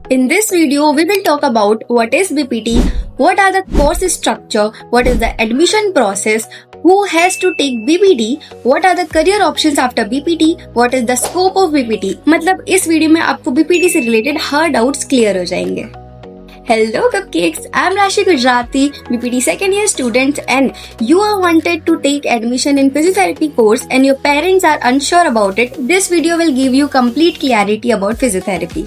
In this video, we will talk about what is BPT, what are the course structure, what is the admission process, who has to take BPT, what are the career options after BPT, what is the scope of BPT। मतलब इस video में आपको BPT से related हर doubts clear हो जाएंगे। Hello cupcakes, I am Rashi Gujarati, BPT second year student and you are wanted to take admission in physiotherapy course and your parents are unsure about it. This video will give you complete clarity about physiotherapy।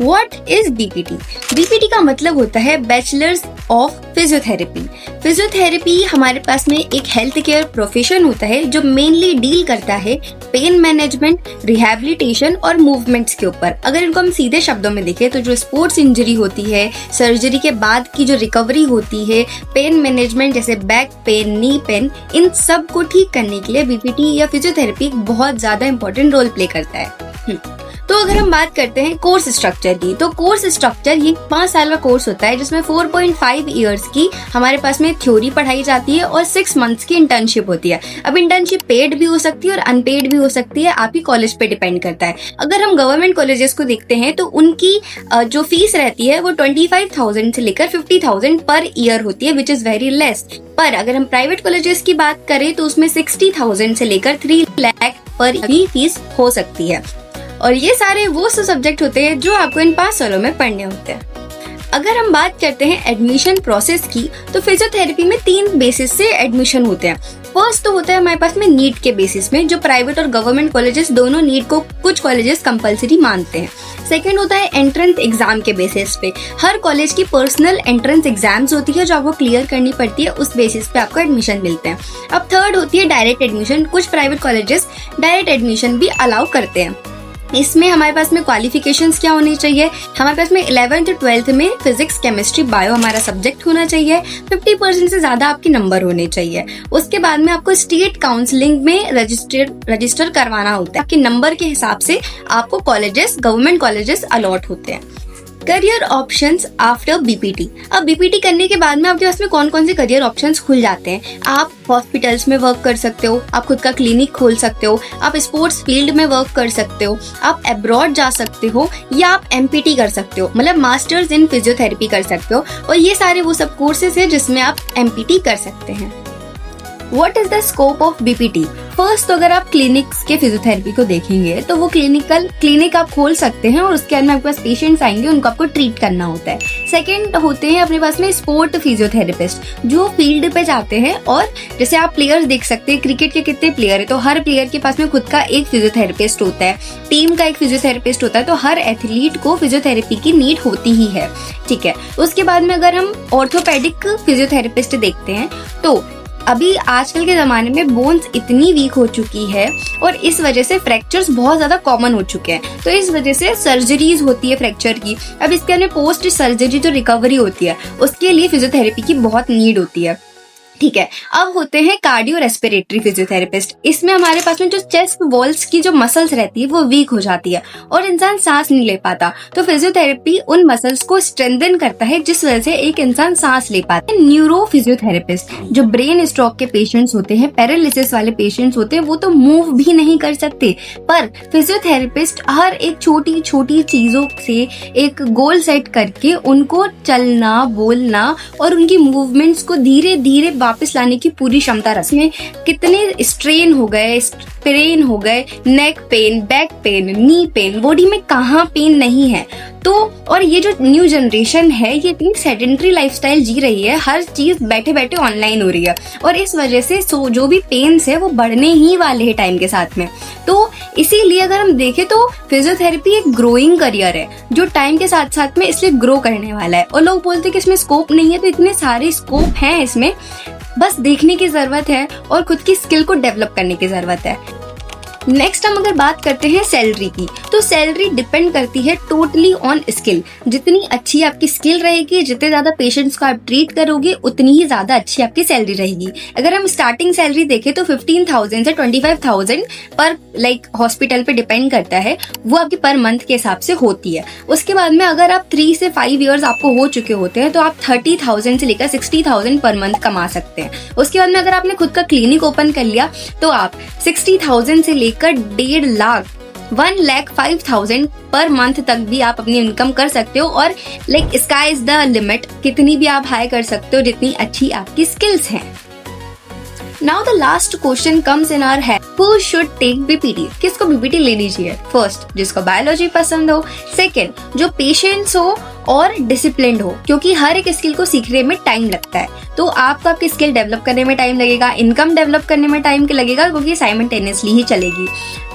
What is BPT? BPT का मतलब होता है bachelors of physiotherapy. Physiotherapy हमारे पास में एक health care profession होता है जो मेनली डील करता है पेन मैनेजमेंट, रिहैबिलिटेशन और मूवमेंट्स के ऊपर। अगर इनको हम सीधे शब्दों में देखें तो जो स्पोर्ट्स इंजरी होती है, सर्जरी के बाद की जो रिकवरी होती है, पेन मैनेजमेंट जैसे बैक पेन, नी पेन, इन सब को ठीक करने के लिए बीपीटी या फिजियोथेरेपी बहुत ज्यादा इंपॉर्टेंट रोल प्ले करता है। तो अगर हम बात करते हैं कोर्स स्ट्रक्चर की, तो कोर्स स्ट्रक्चर ये 5 साल का कोर्स होता है जिसमें 4.5 इयर्स की हमारे पास में थ्योरी पढ़ाई जाती है और 6 मंथ्स की इंटर्नशिप होती है। अब इंटर्नशिप पेड भी हो सकती है और अनपेड भी हो सकती है, आपकी कॉलेज पे डिपेंड करता है। अगर हम गवर्नमेंट कॉलेजेस को देखते हैं तो उनकी जो फीस रहती है वो 25,000 से लेकर 50,000 पर ईयर होती है, विच इज वेरी लेस। पर अगर हम प्राइवेट कॉलेजेस की बात करें तो उसमें 60,000 से लेकर 3 लाख पर भी फीस हो सकती है। और ये सारे वो सब्जेक्ट होते हैं जो आपको इन 5 सालों में पढ़ने होते हैं। अगर हम बात करते हैं एडमिशन प्रोसेस की, तो फिजियोथेरेपी में 3 बेसिस से एडमिशन होते हैं। फर्स्ट तो होता है हमारे पास में नीट के बेसिस में, जो प्राइवेट और गवर्नमेंट कॉलेजेस दोनों नीट को कुछ कॉलेजेस कंपलसरी मानते हैं। सेकेंड होता है एंट्रेंस एग्जाम के बेसिस पे। हर कॉलेज की पर्सनल एंट्रेंस एग्जाम्स होती है जो आपको क्लियर करनी पड़ती है, उस बेसिस पे आपको एडमिशन मिलते हैं। अब थर्ड होती है डायरेक्ट एडमिशन। कुछ प्राइवेट कॉलेजेस डायरेक्ट एडमिशन भी अलाउ करते हैं। इसमें हमारे पास में क्वालिफिकेशंस क्या होनी चाहिए? हमारे पास में 11th 12th में फिजिक्स, केमिस्ट्री, बायो हमारा सब्जेक्ट होना चाहिए। 50% से ज्यादा आपके नंबर होने चाहिए। उसके बाद में आपको स्टेट काउंसलिंग में रजिस्टर करवाना होता है। आपके नंबर के हिसाब से आपको कॉलेजेस, गवर्नमेंट कॉलेजेस अलॉट होते हैं। Career options after BPT. अब बीपीटी करने के बाद में आपके पास में कौन कौन से करियर ऑप्शंस खुल जाते हैं? आप हॉस्पिटल्स में वर्क कर सकते हो, आप खुद का क्लिनिक खोल सकते हो, आप स्पोर्ट्स फील्ड में वर्क कर सकते हो, आप अब्रॉड जा सकते हो, या आप एमपीटी कर सकते हो, मतलब मास्टर्स इन फिजियोथेरेपी कर सकते हो। और ये सारे वो सब कोर्सेज है जिसमें आप एमपीटी कर सकते हैं। What is the scope of BPT? First तो अगर आप क्लिनिक्स के फिजियोथेरेपी को देखेंगे तो वो क्लिनिक आप खोल सकते हैं और उसके अंदर आपके पास पेशेंट्स आएंगे, उनको आपको ट्रीट करना होता है। सेकंड होते हैं अपने पास में स्पोर्ट फिजियोथेरेपिस्ट, जो फील्ड पे जाते हैं। और जैसे आप प्लेयर्स देख सकते हैं, क्रिकेट के कितने प्लेयर है, तो हर प्लेयर के पास में खुद का एक फिजियोथेरेपिस्ट होता है, टीम का एक फिजियोथेरेपिस्ट होता है। तो हर एथलीट को फिजियोथेरेपी की नीड होती ही है, ठीक है। उसके बाद में अगर हम ऑर्थोपेडिक फिजियोथेरेपिस्ट देखते हैं तो अभी आजकल के जमाने में बोन्स इतनी वीक हो चुकी है और इस वजह से फ्रैक्चर्स बहुत ज्यादा कॉमन हो चुके हैं, तो इस वजह से सर्जरीज होती है फ्रैक्चर की। अब इसके अंदर पोस्ट सर्जरी जो रिकवरी होती है उसके लिए फिजियोथेरेपी की बहुत नीड होती है, ठीक है। अब होते हैं कार्डियो रेस्पिरेटरी फिजियोथेरेपिस्ट। इसमें हमारे पास में जो चेस्ट वॉल्स की जो मसल्स रहती है वो वीक हो जाती है और इंसान सांस नहीं ले पाता, तो फिजियोथेरेपी उन मसल्स को स्ट्रेंथन करता है जिस वजह से एक इंसान सांस ले पाता है। न्यूरो फिजियोथेरेपिस्ट, जो ब्रेन स्ट्रोक के पेशेंट्स होते हैं, पैरालिसिस वाले पेशेंट्स होते हैं, वो तो मूव भी नहीं कर सकते, पर फिजियोथेरेपिस्ट हर एक छोटी छोटी चीजों से एक गोल सेट करके उनको चलना, बोलना और उनकी मूवमेंट्स को धीरे धीरे वापस लाने की पूरी क्षमता रखती है। कितने स्ट्रेन हो गए, स्ट्रेन हो गए, neck pain, back pain, knee pain, body में कहाँ पेन नहीं है। तो और ये जो न्यू जनरेशन है ये इतनी सेडेंटरी लाइफस्टाइल जी रही है, हर चीज बैठे बैठे ऑनलाइन हो रही है और इस वजह से जो भी पेन्स है वो बढ़ने ही वाले हैं टाइम के साथ में। तो इसीलिए अगर हम देखें तो फिजियोथेरेपी एक ग्रोइंग करियर है जो टाइम के साथ साथ में इसलिए ग्रो करने वाला है। और लोग बोलते हैं कि इसमें स्कोप नहीं है, तो इतने सारे स्कोप हैं इसमें, बस देखने की जरूरत है और खुद की स्किल को डेवलप करने की जरूरत है। नेक्स्ट हम अगर बात करते हैं सैलरी की, तो सैलरी डिपेंड करती है टोटली ऑन स्किल। जितनी अच्छी आपकी स्किल रहेगी, जितने ज्यादा पेशेंट्स को आप ट्रीट करोगे, उतनी ही ज्यादा अच्छी आपकी सैलरी रहेगी। अगर हम स्टार्टिंग सैलरी देखें तो 15,000 से 25,000 पर हॉस्पिटल पे डिपेंड करता है, वो आपकी पर मंथ के हिसाब से होती है। उसके बाद में अगर आप 3 से 5 ईयर्स आपको हो चुके होते हैं तो आप 30,000 से लेकर 60,000 पर मंथ कमा सकते हैं। उसके बाद में अगर आपने खुद का क्लिनिक ओपन कर लिया तो आप 60,000 से लेकर 1.5 लाख 1,05,000 पर मंथ तक भी आप अपनी इनकम कर सकते हो और like sky is the limit, कितनी भी आप हाई कर सकते हो जितनी अच्छी आपकी स्किल्स हैं। Now the last question comes in our head, who should take BPT? किसको बीपीटी लेनी चाहिए? फर्स्ट, जिसको बायोलॉजी पसंद हो। सेकंड, जो पेशेंस हो और डिसिप्लिन्ड हो, क्योंकि हर एक स्किल को सीखने में टाइम लगता है। तो आपको आपकी स्किल डेवलप करने में टाइम लगेगा, इनकम डेवलप करने में टाइम लगेगा, क्योंकि साइमल्टेनियसली ही चलेगी।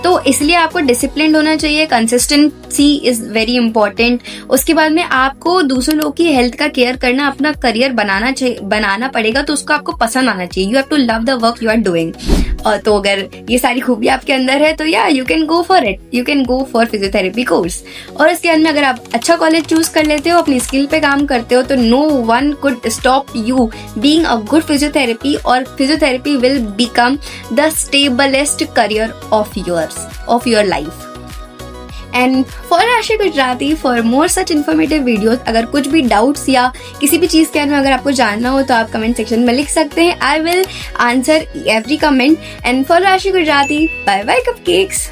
तो इसलिए आपको डिसिप्लिन्ड होना चाहिए, कंसिस्टेंसी इज वेरी इंपॉर्टेंट। उसके बाद में आपको दूसरे लोगों की हेल्थ का केयर करना, अपना करियर बनाना पड़ेगा, तो उसको आपको पसंद आना चाहिए। You have to love the work you are doing. तो अगर ये सारी खूबी आपके अंदर है तो या you can go for it, you can go for physiotherapy course. और इसके अंदर में अगर आप अच्छा कॉलेज चूज कर लेते हो, अपनी स्किल पे काम करते हो, तो no one could stop you being a good physiotherapy, और physiotherapy will become the stablest career of your life. And for Rashi Gujarati, for more such informative videos, अगर कुछ भी डाउट्स या किसी भी चीज़ के बारे में अगर आपको जानना हो तो आप कमेंट सेक्शन में लिख सकते हैं। I will answer every comment. And for Rashi Gujarati, bye bye cupcakes.